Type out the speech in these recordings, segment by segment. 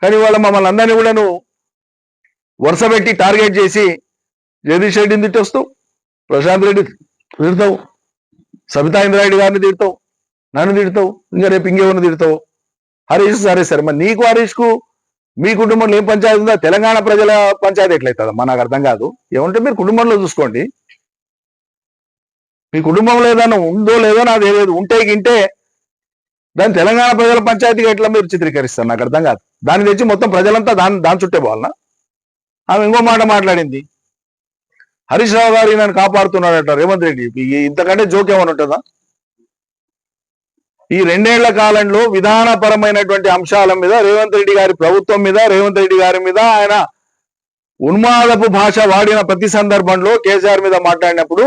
కానీ వాళ్ళ మమ్మల్ని అందరినీ కూడా నువ్వు వరుస పెట్టి టార్గెట్ చేసి జగదీష్ రెడ్డిని తిట్టొస్తావు, ప్రశాంత్ రెడ్డి తిడతావు, సబితా ఇంద్రారెడ్డి గారిని తిడతావు, నన్ను తిడతావు, ఇంకా రేపు ఇంకేమన్నా తిడతావు. హరీష్ సరే మరి నీకు హరీష్కు మీ కుటుంబంలో ఏం పంచాయతీ ఉందా? తెలంగాణ ప్రజల పంచాయతీ ఎట్లయితుందమ్మా? నాకు అర్థం కాదు. ఏమంటే మీరు కుటుంబంలో చూసుకోండి. మీ కుటుంబంలో ఏదైనా ఉందో లేదో నాకు తెలియదు. ఉంటే గింటే దాన్ని తెలంగాణ ప్రజల పంచాయతీగా ఎట్లా మీరు చిత్రీకరిస్తారు? నాకు అర్థం కాదు. దాన్ని తెచ్చి మొత్తం ప్రజలంతా దాని చుట్టే పోవాలనా? ఆమె ఇంకో మాట మాట్లాడింది, హరీష్ రావు గారు నన్ను కాపాడుతున్నాడట రేవంత్ రెడ్డి. ఇంతకంటే జోక్ ఏమని ఉంటుందా? ఈ 2 ఏళ్ల కాలంలో విధానపరమైనటువంటి అంశాల మీద రేవంత్ రెడ్డి గారి ప్రభుత్వం మీద, రేవంత్ రెడ్డి గారి మీద ఆయన ఉన్మాదపు భాష వాడిన ప్రతి సందర్భంలో కేసీఆర్ మీద మాట్లాడినప్పుడు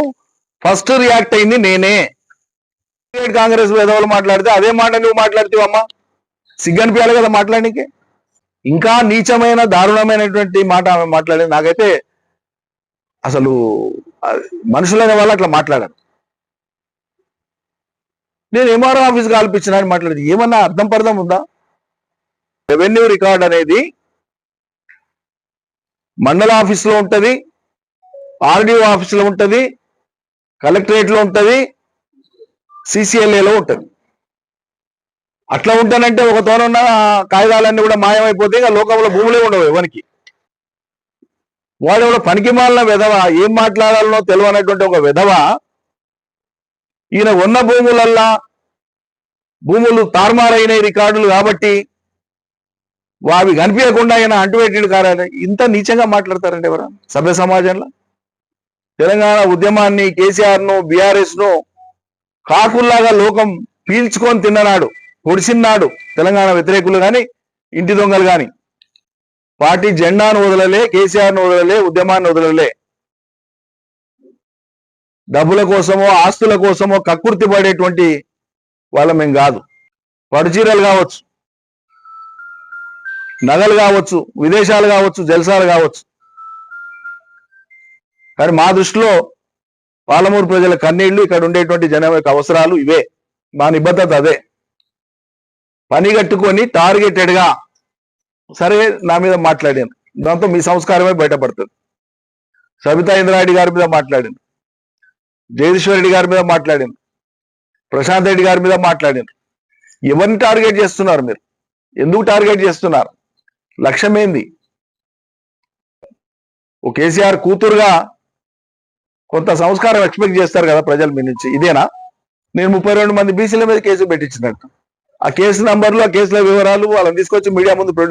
ఫస్ట్ రియాక్ట్ అయింది నేనే. కాంగ్రెస్ విధవలు మాట్లాడితే అదే మాట నువ్వు మాట్లాడితేవమ్మా, సిగ్గనిపించాలి కదా మాట్లాడడానికి. ఇంకా నీచమైన దారుణమైనటువంటి మాట ఆమె మాట్లాడింది. నాకైతే అసలు మనుషులైన వాళ్ళు అట్లా మాట్లాడారు. నేను ఎంఆర్ఓ ఆఫీస్ కాల్పించిన అని మాట్లాడేది ఏమన్నా అర్థం పర్థం ఉందా? రెవెన్యూ రికార్డ్ అనేది మండల ఆఫీస్లో ఉంటుంది, ఆర్డీఓ ఆఫీస్లో ఉంటుంది, కలెక్టరేట్లో ఉంటుంది, సిసిఎల్ఏలో ఉంటుంది. అట్లా ఉంటానంటే ఒక తోనున్న కాగితాలన్నీ కూడా మాయమైపోతే ఇక లోకంలో భూములే ఉండవు ఎవరికి. వాడు పనికి మాలిన విధవ, ఏం మాట్లాడాలనో తెలియనటువంటి ఒక విధవ ఈయన ఉన్న భూములు తారుమారైన రికార్డులు కాబట్టి అవి కనిపించకుండా ఆయన అంటుపెట్టిన కారణం ఇంత నీచంగా మాట్లాడతారండి ఎవరు సభ్య సమాజంలో? తెలంగాణ ఉద్యమాన్ని, కేసీఆర్ను, బీఆర్ఎస్ను కాకుల్లాగా లోకం పీల్చుకొని తిన్ననాడు, పొడిసిన్నాడు తెలంగాణ వ్యతిరేకులు కానీ ఇంటి దొంగలు కానీ. పార్టీ జెండాను వదలలే, కేసీఆర్ను వదలలే, ఉద్యమాన్ని వదలలే. డబ్బుల కోసమో ఆస్తుల కోసమో కక్కుర్తి పడేటువంటి వాళ్ళం మేము కాదు. పడుచీరలు కావచ్చు, నగలు కావచ్చు, విదేశాలు కావచ్చు, జల్సాలు కావచ్చు, కానీ మా దృష్టిలో పాలమూరు ప్రజల కన్నీళ్లు, ఇక్కడ ఉండేటువంటి జనం యొక్క అవసరాలు ఇవే. మా నిబద్ధత అదే. పని కట్టుకొని టార్గెటెడ్గా సరే నా మీద మాట్లాడాను, దాంతో మీ సంస్కారమే బయటపడుతుంది. సబితా ఇంద్రారెడ్డి గారి మీద మాట్లాడాను, జగదీశ్వర్ రెడ్డి గారి మీద మాట్లాడాను, ప్రశాంత్ రెడ్డి గారి మీద మాట్లాడాను. ఎవరిని టార్గెట్ చేస్తున్నారు మీరు? ఎందుకు టార్గెట్ చేస్తున్నారు? లక్ష్యం ఏంది? ఓ కేసీఆర్ కూతురుగా కొంత సంస్కారం ఎక్స్పెక్ట్ చేస్తారు కదా ప్రజలు మీ నుంచి. ఇదేనా? నేను 32 మంది బీసీల మీద కేసు పెట్టించినట్టు ఆ కేసు నంబర్లు, ఆ కేసుల వివరాలు వాళ్ళని తీసుకొచ్చి మీడియా ముందు ప్రొడ్యూస్